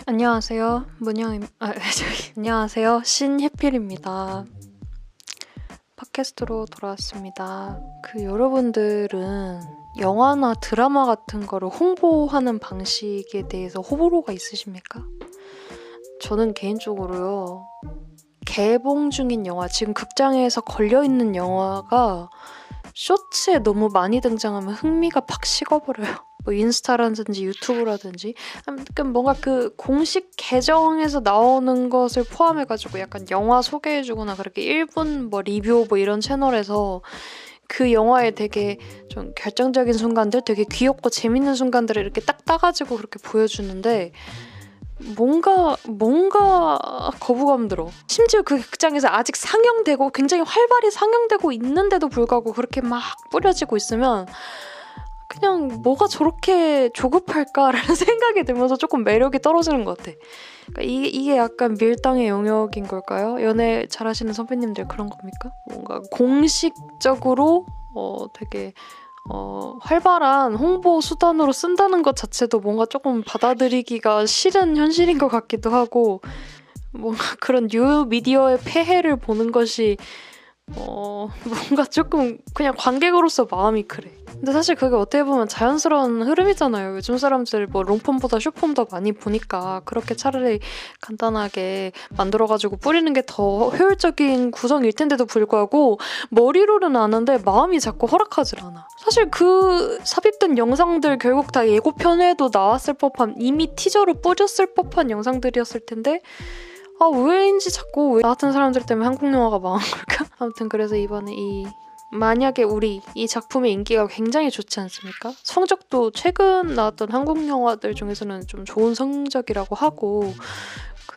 안녕하세요. 안녕하세요. 신혜필입니다. 팟캐스트로 돌아왔습니다. 여러분들은 영화나 드라마 같은 거를 홍보하는 방식에 대해서 호불호가 있으십니까? 저는 개인적으로요. 개봉 중인 영화, 지금 극장에서 걸려있는 영화가 쇼츠에 너무 많이 등장하면 흥미가 팍 식어버려요. 뭐 인스타라든지 유튜브라든지 아무튼 뭔가 그 공식 계정에서 나오는 것을 포함해가지고 약간 영화 소개해주거나 그렇게 1분 뭐 리뷰 뭐 이런 채널에서 그 영화의 되게 좀 결정적인 순간들, 되게 귀엽고 재밌는 순간들을 이렇게 딱 따가지고 그렇게 보여주는데 뭔가 거부감 들어. 심지어 그 극장에서 아직 상영되고 굉장히 활발히 상영되고 있는데도 불구하고 그렇게 막 뿌려지고 있으면 그냥 뭐가 저렇게 조급할까라는 생각이 들면서 조금 매력이 떨어지는 것 같아. 그러니까 이게 약간 밀당의 영역인 걸까요? 연애 잘하시는 선배님들 그런 겁니까? 뭔가 공식적으로 되게 활발한 홍보 수단으로 쓴다는 것 자체도 뭔가 조금 받아들이기가 싫은 현실인 것 같기도 하고 뭔가 그런 뉴 미디어의 폐해를 보는 것이 뭔가 조금 그냥 관객으로서 마음이 그래. 근데 사실 그게 어떻게 보면 자연스러운 흐름이잖아요. 요즘 사람들 뭐 롱폼보다 숏폼 더 많이 보니까 그렇게 차라리 간단하게 만들어가지고 뿌리는 게 더 효율적인 구성일 텐데도 불구하고 머리로는 아는데 마음이 자꾸 허락하질 않아. 사실 그 삽입된 영상들 결국 다 예고편에도 나왔을 법한, 이미 티저로 뿌렸을 법한 영상들이었을 텐데 왜인지 자꾸 나 같은 사람들 때문에 한국 영화가 망한 걸까? 아무튼 그래서 이번에 만약에 이 작품의 인기가 굉장히 좋지 않습니까? 성적도 최근 나왔던 한국 영화들 중에서는 좀 좋은 성적이라고 하고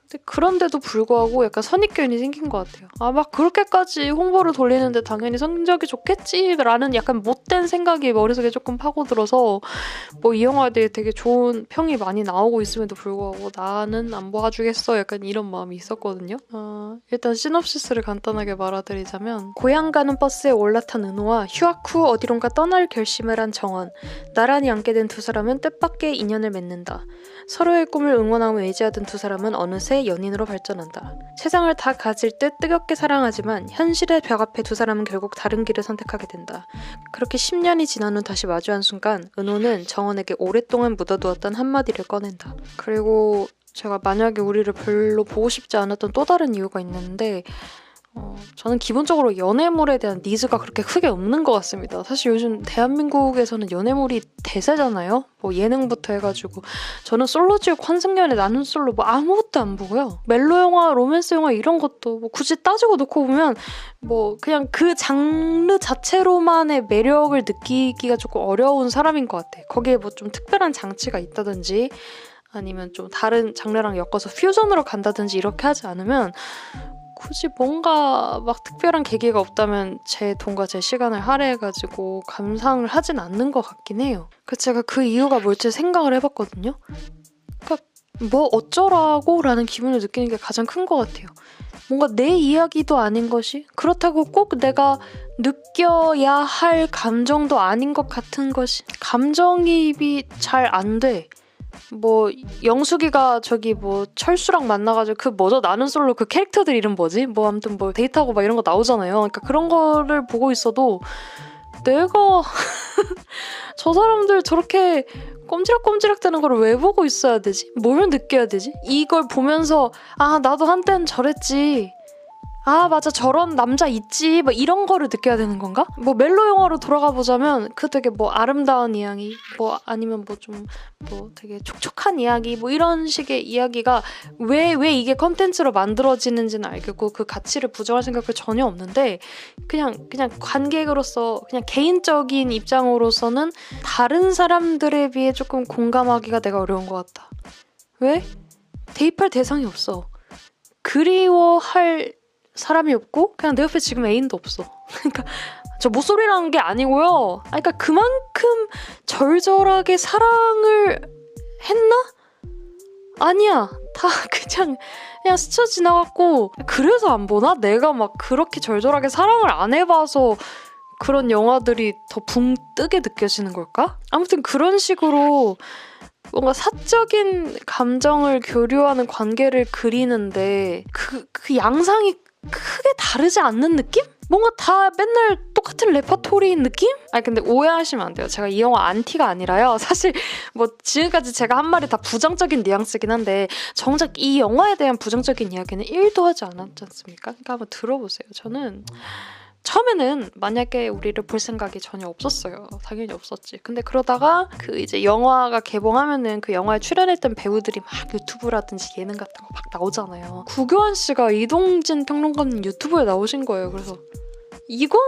근데 그런데도 불구하고 약간 선입견이 생긴 것 같아요. 막 그렇게까지 홍보를 돌리는데 당연히 성적이 좋겠지라는 약간 못된 생각이 머릿속에 조금 파고들어서 뭐 이 영화에 대해 되게 좋은 평이 많이 나오고 있음에도 불구하고 나는 안 봐주겠어 약간 이런 마음이 있었거든요. 일단 시놉시스를 간단하게 말해드리자면 고향 가는 버스에 올라탄 은호와 휴학 후 어디론가 떠날 결심을 한 정원. 나란히 앉게 된 두 사람은 뜻밖의 인연을 맺는다. 서로의 꿈을 응원하며 의지하던 두 사람은 어느새 연인으로 발전한다. 세상을 다 가질 듯 뜨겁게 사랑하지만 현실의 벽 앞에 두 사람은 결국 다른 길을 선택하게 된다. 그렇게 10년이 지난 후 다시 마주한 순간 은호는 정원에게 오랫동안 묻어두었던 한마디를 꺼낸다. 그리고 제가 만약에 우리를 별로 보고 싶지 않았던 또 다른 이유가 있는데 저는 기본적으로 연애물에 대한 니즈가 그렇게 크게 없는 것 같습니다. 사실 요즘 대한민국에서는 연애물이 대세잖아요. 뭐 예능부터 해가지고 저는 솔로지옥 환승연애 나눈 솔로 뭐 아무것도 안 보고요. 멜로 영화, 로맨스 영화 이런 것도 뭐 굳이 따지고 놓고 보면 뭐 그냥 그 장르 자체로만의 매력을 느끼기가 조금 어려운 사람인 것 같아. 거기에 뭐 좀 특별한 장치가 있다든지 아니면 좀 다른 장르랑 엮어서 퓨전으로 간다든지 이렇게 하지 않으면 굳이 뭔가 막 특별한 계기가 없다면 제 돈과 제 시간을 할애해가지고 감상을 하진 않는 것 같긴 해요. 제가 그 이유가 뭘지 생각을 해봤거든요. 그러니까 뭐 어쩌라고 라는 기분을 느끼는 게 가장 큰 것 같아요. 뭔가 내 이야기도 아닌 것이 그렇다고 꼭 내가 느껴야 할 감정도 아닌 것 같은 것이 감정이입이 잘 안 돼. 뭐 영숙이가 저기 뭐 철수랑 만나가지고 그 뭐죠? 나는 솔로 그 캐릭터들 이름 뭐지? 뭐 아무튼 뭐 데이트하고 막 이런 거 나오잖아요. 그러니까 그런 거를 보고 있어도 내가 저 사람들 저렇게 꼼지락꼼지락 되는 걸 왜 보고 있어야 되지? 뭘 느껴야 되지? 이걸 보면서 나도 한때는 저랬지. 맞아 저런 남자 있지 뭐 이런 거를 느껴야 되는 건가? 뭐 멜로 영화로 돌아가 보자면 그 되게 뭐 아름다운 이야기 뭐 아니면 뭐 좀 뭐 되게 촉촉한 이야기 뭐 이런 식의 이야기가 왜 이게 컨텐츠로 만들어지는지는 알겠고 그 가치를 부정할 생각은 전혀 없는데 그냥 관객으로서 그냥 개인적인 입장으로서는 다른 사람들에 비해 조금 공감하기가 내가 어려운 것 같다. 왜? 대입할 대상이 없어. 그리워할 사람이 없고 그냥 내 옆에 지금 애인도 없어. 그러니까 저 못소리라는 게 아니고요. 그러니까 그만큼 절절하게 사랑을 했나? 아니야. 다 그냥 스쳐 지나갔고 그래서 안 보나? 내가 막 그렇게 절절하게 사랑을 안 해봐서 그런 영화들이 더 붕 뜨게 느껴지는 걸까? 아무튼 그런 식으로 뭔가 사적인 감정을 교류하는 관계를 그리는데 그 양상이 크게 다르지 않는 느낌? 뭔가 다 맨날 똑같은 레퍼토리인 느낌? 아니 근데 오해하시면 안 돼요. 제가 이 영화 안티가 아니라요. 사실 뭐 지금까지 제가 한 말이 다 부정적인 뉘앙스긴 한데 정작 이 영화에 대한 부정적인 이야기는 1도 하지 않았지 않습니까? 그러니까 한번 들어보세요. 저는 처음에는 만약에 우리를 볼 생각이 전혀 없었어요. 당연히 없었지. 근데 그러다가 그 이제 영화가 개봉하면은 그 영화에 출연했던 배우들이 막 유튜브라든지 예능 같은 거 막 나오잖아요. 구교환 씨가 이동진 평론가님 유튜브에 나오신 거예요. 그래서 이건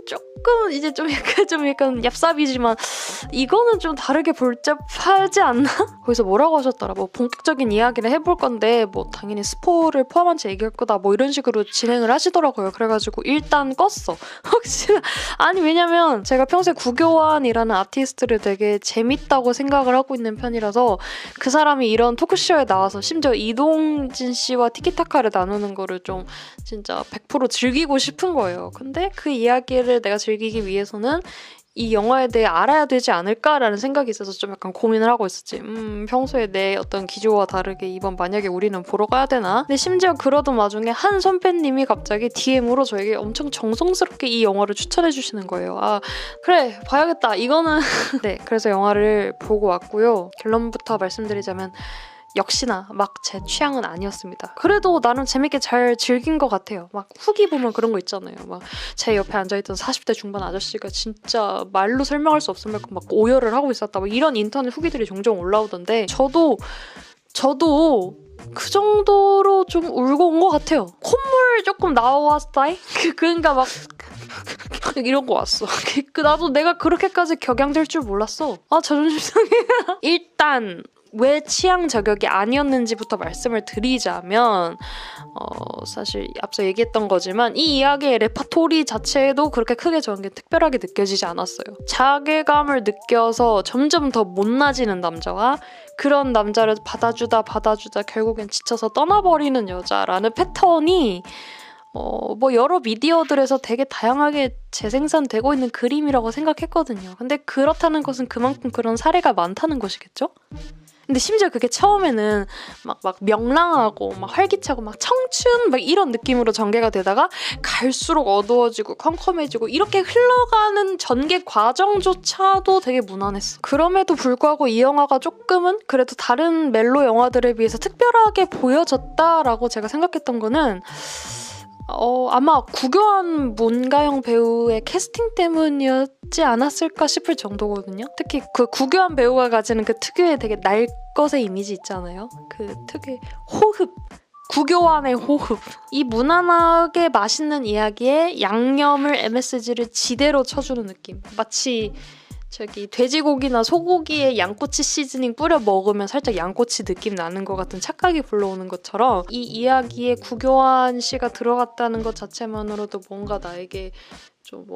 조금 이제 좀 약간 얍삽이지만 이거는 좀 다르게 볼잡하지 않나? 거기서 뭐라고 하셨더라? 뭐 본격적인 이야기를 해볼 건데 뭐 당연히 스포를 포함한 채 얘기할 거다 뭐 이런 식으로 진행을 하시더라고요. 그래가지고 일단 껐어. 혹시나 아니 왜냐면 제가 평소에 구교환이라는 아티스트를 되게 재밌다고 생각을 하고 있는 편이라서 그 사람이 이런 토크쇼에 나와서 심지어 이동진 씨와 티키타카를 나누는 거를 좀 진짜 100% 즐기고 싶은 거예요. 근데 그 이야기를 내가 즐기기 위해서는 이 영화에 대해 알아야 되지 않을까라는 생각이 있어서 좀 약간 고민을 하고 있었지. 평소에 내 어떤 기조와 다르게 이번 만약에 우리는 보러 가야 되나? 근데 심지어 그러던 와중에 한 선배님이 갑자기 DM으로 저에게 엄청 정성스럽게 이 영화를 추천해 주시는 거예요. 아 그래 봐야겠다. 이거는 네 그래서 영화를 보고 왔고요. 결론부터 말씀드리자면 역시나 막 제 취향은 아니었습니다. 그래도 나름 재밌게 잘 즐긴 것 같아요. 막 후기 보면 그런 거 있잖아요. 막 제 옆에 앉아있던 40대 중반 아저씨가 진짜 말로 설명할 수 없을 만큼 막 오열을 하고 있었다. 막 이런 인터넷 후기들이 종종 올라오던데 저도 그 정도로 좀 울고 온 것 같아요. 콧물 조금 나왔다이? 그러니까 막 이런 거 왔어. 나도 내가 그렇게까지 격양될 줄 몰랐어. 아 자존심 상해. 일단 왜 취향 저격이 아니었는지부터 말씀을 드리자면 사실 앞서 얘기했던 거지만 이 이야기의 레파토리 자체도 그렇게 크게 저는 게 특별하게 느껴지지 않았어요. 자괴감을 느껴서 점점 더 못나지는 남자와 그런 남자를 받아주다 결국엔 지쳐서 떠나버리는 여자라는 패턴이 뭐 여러 미디어들에서 되게 다양하게 재생산되고 있는 그림이라고 생각했거든요. 근데 그렇다는 것은 그만큼 그런 사례가 많다는 것이겠죠? 근데 심지어 그게 처음에는 막 명랑하고 막 활기차고 막 청춘 막 이런 느낌으로 전개가 되다가 갈수록 어두워지고 컴컴해지고 이렇게 흘러가는 전개 과정조차도 되게 무난했어. 그럼에도 불구하고 이 영화가 조금은 그래도 다른 멜로 영화들에 비해서 특별하게 보여졌다라고 제가 생각했던 거는 아마 구교환 문가영 배우의 캐스팅 때문이었지 않았을까 싶을 정도거든요. 특히 그 구교환 배우가 가지는 그 특유의 되게 날 것의 이미지 있잖아요. 그 특유의 호흡. 구교환의 호흡. 이 무난하게 맛있는 이야기에 양념을 MSG를 지대로 쳐주는 느낌. 마치 저기 돼지고기나 소고기에 양꼬치 시즈닝 뿌려 먹으면 살짝 양꼬치 느낌 나는 것 같은 착각이 불러오는 것처럼 이 이야기에 구교환 씨가 들어갔다는 것 자체만으로도 뭔가 나에게 좀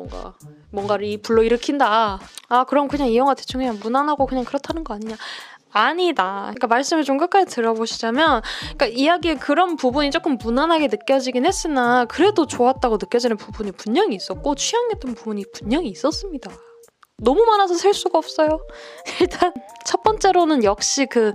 뭔가를 불러일으킨다. 아 그럼 그냥 이 영화 대충 그냥 무난하고 그냥 그렇다는 거 아니냐. 아니다. 그러니까 말씀을 좀 끝까지 들어보시자면 그러니까 이야기의 그런 부분이 조금 무난하게 느껴지긴 했으나 그래도 좋았다고 느껴지는 부분이 분명히 있었고 취향했던 부분이 분명히 있었습니다. 너무 많아서 셀 수가 없어요. 일단 첫 번째로는 역시 그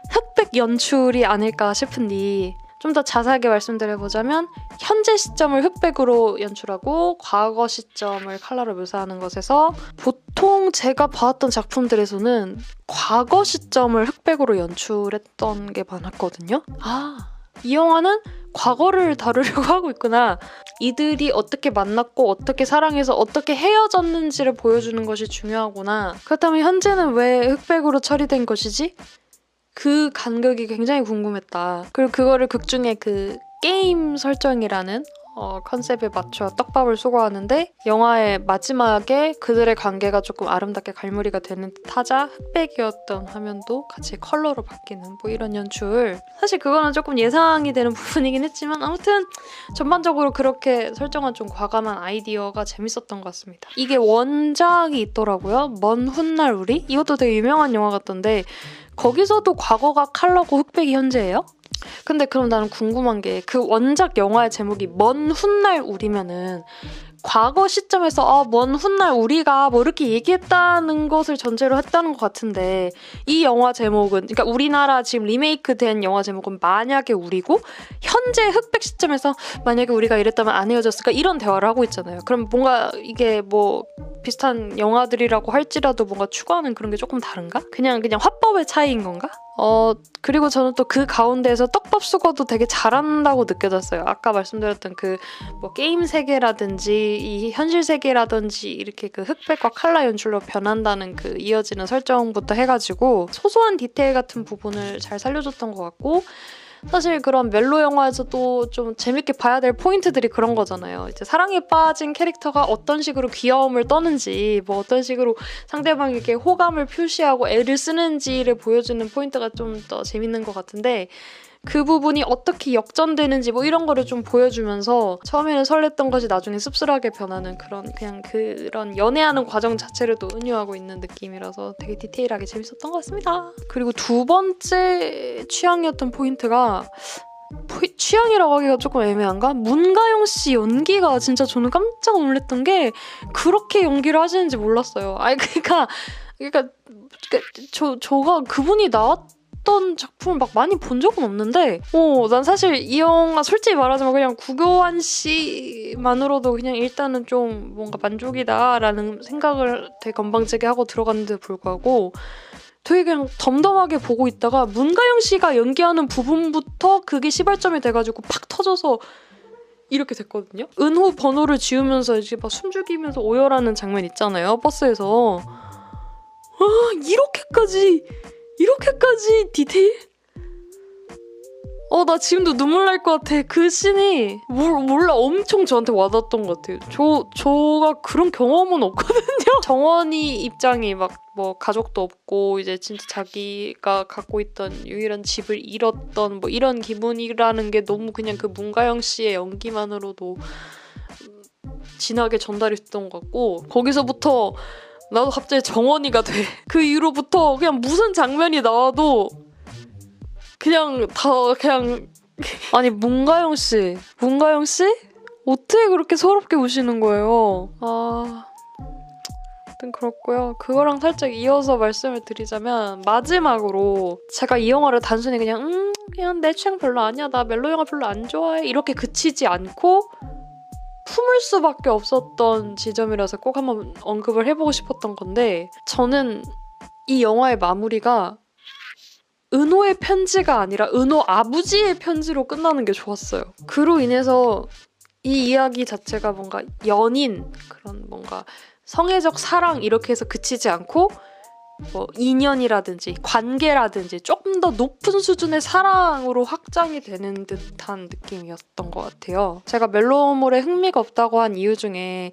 흑백 연출이 아닐까 싶은데 좀 더 자세하게 말씀드려보자면 현재 시점을 흑백으로 연출하고 과거 시점을 컬러로 묘사하는 것에서 보통 제가 봐왔던 작품들에서는 과거 시점을 흑백으로 연출했던 게 많았거든요. 이 영화는 과거를 다루려고 하고 있구나. 이들이 어떻게 만났고 어떻게 사랑해서 어떻게 헤어졌는지를 보여주는 것이 중요하구나. 그렇다면 현재는 왜 흑백으로 처리된 것이지? 그 간격이 굉장히 궁금했다. 그리고 그거를 극중에 그 게임 설정이라는 컨셉에 맞춰 떡밥을 수거하는데 영화의 마지막에 그들의 관계가 조금 아름답게 갈무리가 되는 타자 흑백이었던 화면도 같이 컬러로 바뀌는 뭐 이런 연출. 사실 그거는 조금 예상이 되는 부분이긴 했지만 아무튼 전반적으로 그렇게 설정한 좀 과감한 아이디어가 재밌었던 것 같습니다. 이게 원작이 있더라고요. 먼 훗날 우리? 이것도 되게 유명한 영화 같던데 거기서도 과거가 컬러고 흑백이 현재예요? 근데 그럼 나는 궁금한 게 그 원작 영화의 제목이 먼 훗날 우리면은 과거 시점에서 먼 훗날 우리가 뭐 이렇게 얘기했다는 것을 전제로 했다는 것 같은데 이 영화 제목은 그러니까 우리나라 지금 리메이크된 영화 제목은 만약에 우리고 현재 흑백 시점에서 만약에 우리가 이랬다면 안 헤어졌을까 이런 대화를 하고 있잖아요. 그럼 뭔가 이게 뭐 비슷한 영화들이라고 할지라도 뭔가 추구하는 그런 게 조금 다른가? 그냥 화법의 차이인 건가? 그리고 저는 또 그 가운데에서 떡밥수거도 되게 잘한다고 느껴졌어요. 아까 말씀드렸던 그 뭐 게임 세계라든지 이 현실 세계라든지 이렇게 그 흑백과 칼라 연출로 변한다는 그 이어지는 설정부터 해가지고 소소한 디테일 같은 부분을 잘 살려줬던 것 같고 사실 그런 멜로 영화에서도 좀 재밌게 봐야 될 포인트들이 그런 거잖아요. 이제 사랑에 빠진 캐릭터가 어떤 식으로 귀여움을 떠는지 뭐 어떤 식으로 상대방에게 호감을 표시하고 애를 쓰는지를 보여주는 포인트가 좀 더 재밌는 것 같은데 그 부분이 어떻게 역전되는지 뭐 이런 거를 좀 보여주면서 처음에는 설렜던 것이 나중에 씁쓸하게 변하는 그런 연애하는 과정 자체를 또 은유하고 있는 느낌이라서 되게 디테일하게 재밌었던 것 같습니다. 그리고 두 번째 취향이었던 포인트가 취향이라고 하기가 조금 애매한가? 문가영 씨 연기가 진짜 저는 깜짝 놀랐던 게 그렇게 연기를 하시는지 몰랐어요. 그러니까 저가 그분이 나왔던 작품을 막 많이 본 적은 없는데 난 사실 이 영화 솔직히 말하자면 그냥 구교환 씨만으로도 그냥 일단은 좀 뭔가 만족이다라는 생각을 되게 건방지게 하고 들어갔는데도 불구하고 되게 그냥 덤덤하게 보고 있다가 문가영 씨가 연기하는 부분부터 그게 시발점이 돼가지고 팍 터져서 이렇게 됐거든요. 은호 번호를 지우면서 이제 막 숨죽이면서 오열하는 장면 있잖아요. 버스에서. 이렇게까지 디테일? 나 지금도 눈물 날 것 같아. 그 씬이 몰라 엄청 저한테 와닿았던 것 같아요. 저가 그런 경험은 없거든요. 정원이 입장이 막 뭐 가족도 없고 이제 진짜 자기가 갖고 있던 유일한 집을 잃었던 뭐 이런 기분이라는 게 너무 그냥 그 문가영 씨의 연기만으로도 진하게 전달이 됐던 것 같고 거기서부터 나도 갑자기 정원이가 돼. 그 이후로부터 그냥 무슨 장면이 나와도 아니 문가영 씨 어떻게 그렇게 서럽게 우시는 거예요? 아무튼 그렇고요. 그거랑 살짝 이어서 말씀을 드리자면 마지막으로 제가 이 영화를 단순히 그냥 내 취향 별로 아니야, 나 멜로 영화 별로 안 좋아해 이렇게 그치지 않고 품을 수밖에 없었던 지점이라서 꼭 한번 언급을 해보고 싶었던 건데 저는 이 영화의 마무리가 은호의 편지가 아니라 은호 아버지의 편지로 끝나는 게 좋았어요. 그로 인해서 이 이야기 자체가 뭔가 연인, 그런 뭔가 성애적 사랑 이렇게 해서 그치지 않고 뭐 인연이라든지 관계라든지 조금 더 높은 수준의 사랑으로 확장이 되는 듯한 느낌이었던 것 같아요. 제가 멜로물에 흥미가 없다고 한 이유 중에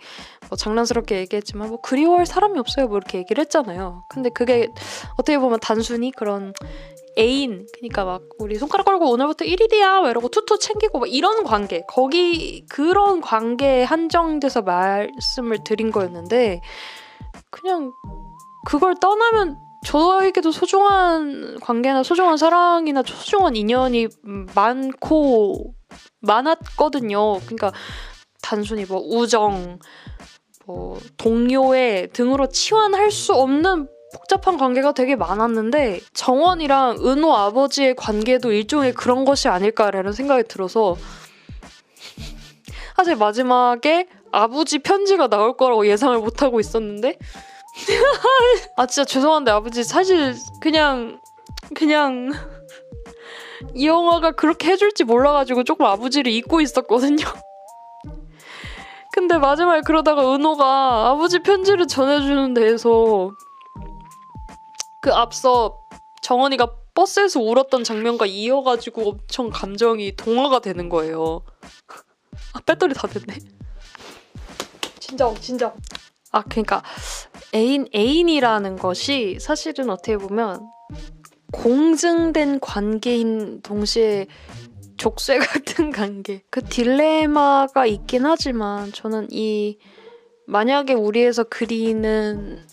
뭐 장난스럽게 얘기했지만 뭐 그리워할 사람이 없어요 뭐 이렇게 얘기를 했잖아요. 근데 그게 어떻게 보면 단순히 그런 애인, 그러니까 막 우리 손가락 걸고 오늘부터 1일이야 이러고 투투 챙기고 막 이런 관계, 그런 관계에 한정돼서 말씀을 드린 거였는데 그냥 그걸 떠나면 저에게도 소중한 관계나 소중한 사랑이나 소중한 인연이 많았거든요. 그러니까 단순히 뭐 우정, 뭐 동료애 등으로 치환할 수 없는 복잡한 관계가 되게 많았는데 정원이랑 은호 아버지의 관계도 일종의 그런 것이 아닐까라는 생각이 들어서 사실 마지막에 아버지 편지가 나올 거라고 예상을 못하고 있었는데 진짜 죄송한데 아버지 사실 그냥 이 영화가 그렇게 해줄지 몰라가지고 조금 아버지를 잊고 있었거든요. 근데 마지막에 그러다가 은호가 아버지 편지를 전해주는 데에서 그 앞서 정원이가 버스에서 울었던 장면과 이어가지고 엄청 감정이 동화가 되는 거예요. 배터리 다 됐네. 진짜. 그러니까 애인이라는 것이 사실은 어떻게 보면 공증된 관계인 동시에 족쇄 같은 관계. 그 딜레마가 있긴 하지만 저는 만약에 우리에서 그리는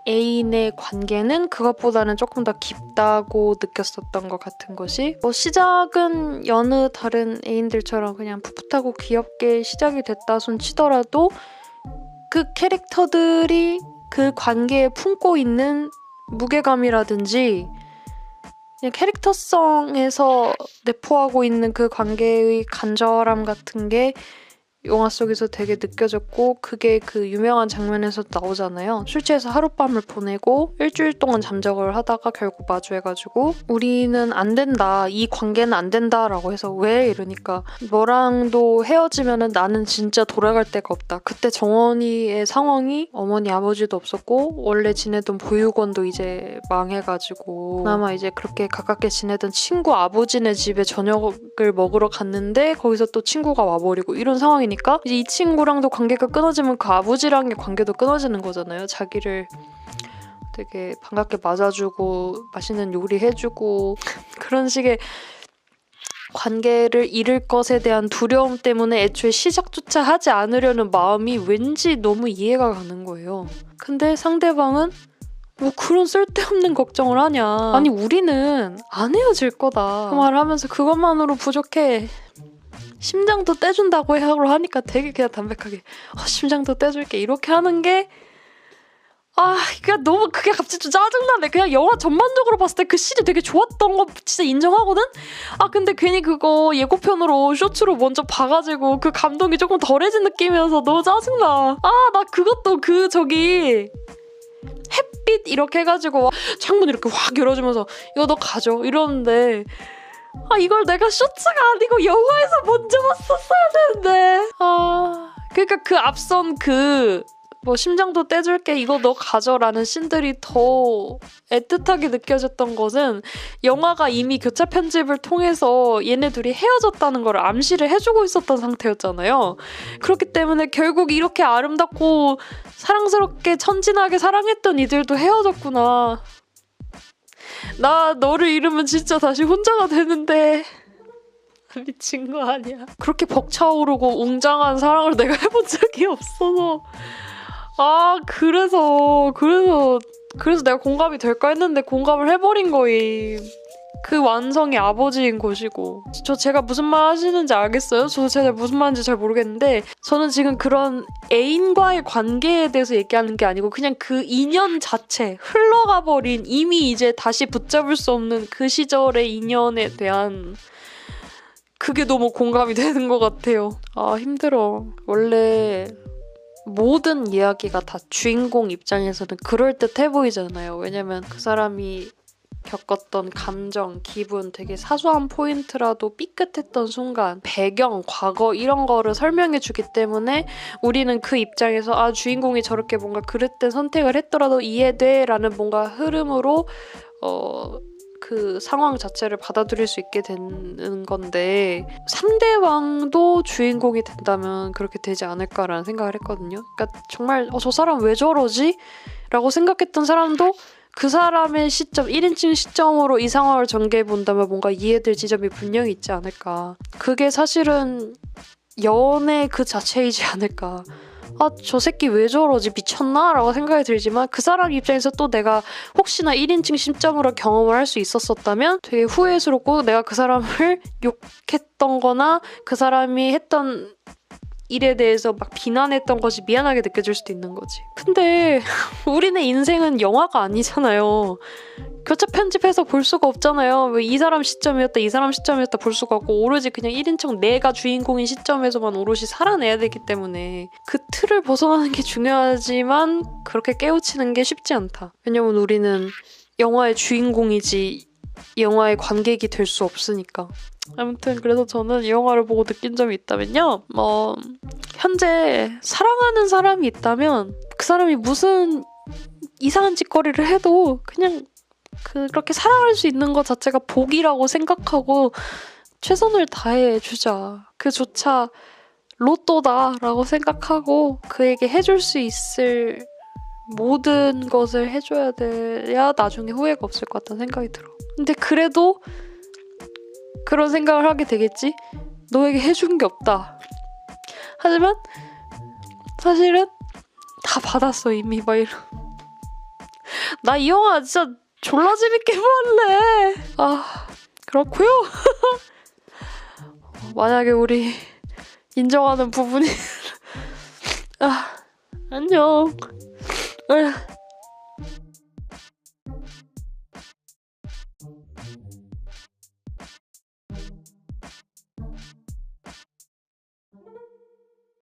애인의 관계는 그것보다는 조금 더 깊다고 느꼈었던 것 같은 것이 시작은 여느 다른 애인들처럼 그냥 풋풋하고 귀엽게 시작이 됐다 손 치더라도 그 캐릭터들이 그 관계에 품고 있는 무게감이라든지 그냥 캐릭터성에서 내포하고 있는 그 관계의 간절함 같은 게 영화 속에서 되게 느껴졌고 그게 그 유명한 장면에서 나오잖아요. 술 취해서 하룻밤을 보내고 일주일 동안 잠적을 하다가 결국 마주해가지고 우리는 안 된다. 이 관계는 안 된다 라고 해서 왜? 이러니까 너랑도 헤어지면은 나는 진짜 돌아갈 데가 없다. 그때 정원이의 상황이 어머니 아버지도 없었고 원래 지내던 보육원도 이제 망해가지고 그나마 이제 그렇게 가깝게 지내던 친구 아버지네 집에 저녁을 먹으러 갔는데 거기서 또 친구가 와버리고 이런 상황이니까 이제 이 친구랑도 관계가 끊어지면 그 아버지랑의 관계도 끊어지는 거잖아요. 자기를 되게 반갑게 맞아주고 맛있는 요리 해주고 그런 식의 관계를 잃을 것에 대한 두려움 때문에 애초에 시작조차 하지 않으려는 마음이 왠지 너무 이해가 가는 거예요. 근데 상대방은 뭐 그런 쓸데없는 걱정을 하냐. 아니 우리는 안 헤어질 거다. 그 말을 하면서 그것만으로 부족해. 심장도 떼준다고 하니까 되게 그냥 담백하게 심장도 떼줄게 이렇게 하는 게 그냥 너무 그게 갑자기 좀 짜증나네. 그냥 영화 전반적으로 봤을 때 그 씬이 되게 좋았던 거 진짜 인정하거든? 근데 괜히 그거 예고편으로 쇼츠로 먼저 봐가지고 그 감동이 조금 덜해진 느낌이어서 너무 짜증나. 나 그것도 햇빛 이렇게 해가지고 창문 이렇게 확 열어주면서 이거 너 가져 이러는데 이걸 내가 쇼츠가 아니고 영화에서 먼저 봤었어야 되는데. 그러니까 그 앞선 뭐 심장도 떼줄게 이거 너 가져라는 씬들이 더 애틋하게 느껴졌던 것은 영화가 이미 교차 편집을 통해서 얘네 둘이 헤어졌다는 걸 암시를 해주고 있었던 상태였잖아요. 그렇기 때문에 결국 이렇게 아름답고 사랑스럽게 천진하게 사랑했던 이들도 헤어졌구나. 나 너를 잃으면 진짜 다시 혼자가 되는데 미친 거 아니야. 그렇게 벅차오르고 웅장한 사랑을 내가 해본 적이 없어서 그래서 내가 공감이 될까 했는데 공감을 해버린 거임. 그 완성이 아버지인 것이고. 제가 무슨 말 하시는지 알겠어요? 제가 무슨 말인지 잘 모르겠는데 저는 지금 그런 애인과의 관계에 대해서 얘기하는 게 아니고 그냥 그 인연 자체 흘러가 버린 이미 이제 다시 붙잡을 수 없는 그 시절의 인연에 대한 그게 너무 공감이 되는 것 같아요. 힘들어. 원래 모든 이야기가 다 주인공 입장에서는 그럴듯해 보이잖아요. 왜냐면 그 사람이 겪었던 감정, 기분, 되게 사소한 포인트라도 삐끗했던 순간, 배경, 과거 이런 거를 설명해주기 때문에 우리는 그 입장에서 주인공이 저렇게 뭔가 그릇된 선택을 했더라도 이해돼 라는 뭔가 흐름으로 그 상황 자체를 받아들일 수 있게 되는 건데 상대방도 주인공이 된다면 그렇게 되지 않을까라는 생각을 했거든요. 그러니까 정말 저 사람 왜 저러지? 라고 생각했던 사람도 그 사람의 시점, 1인칭 시점으로 이 상황을 전개해본다면 뭔가 이해될 지점이 분명히 있지 않을까. 그게 사실은 연애 그 자체이지 않을까. 저 새끼 왜 저러지? 미쳤나? 라고 생각이 들지만 그 사람 입장에서 또 내가 혹시나 1인칭 시점으로 경험을 할 수 있었었다면 되게 후회스럽고 내가 그 사람을 욕했던 거나 그 사람이 했던 일에 대해서 막 비난했던 것이 미안하게 느껴질 수도 있는 거지. 근데 우리네 인생은 영화가 아니잖아요. 교차 편집해서 볼 수가 없잖아요. 왜 이 사람 시점이었다 이 사람 시점이었다 볼 수가 없고 오로지 그냥 1인称 내가 주인공인 시점에서만 오롯이 살아내야 되기 때문에 그 틀을 벗어나는 게 중요하지만 그렇게 깨우치는 게 쉽지 않다. 왜냐면 우리는 영화의 주인공이지 영화의 관객이 될 수 없으니까. 아무튼 그래서 저는 이 영화를 보고 느낀 점이 있다면요. 현재 사랑하는 사람이 있다면 그 사람이 무슨 이상한 짓거리를 해도 그냥 그렇게 사랑할 수 있는 것 자체가 복이라고 생각하고 최선을 다해주자. 그조차 로또다라고 생각하고 그에게 해줄 수 있을 모든 것을 해줘야 돼야 나중에 후회가 없을 것 같다는 생각이 들어. 근데 그래도 그런 생각을 하게 되겠지? 너에게 해준 게 없다. 하지만 사실은 다 받았어 이미 막 이런. 나 이 영화 진짜 졸라 재밌게 볼래. 그렇고요. 만약에 우리 인정하는 부분이 안녕.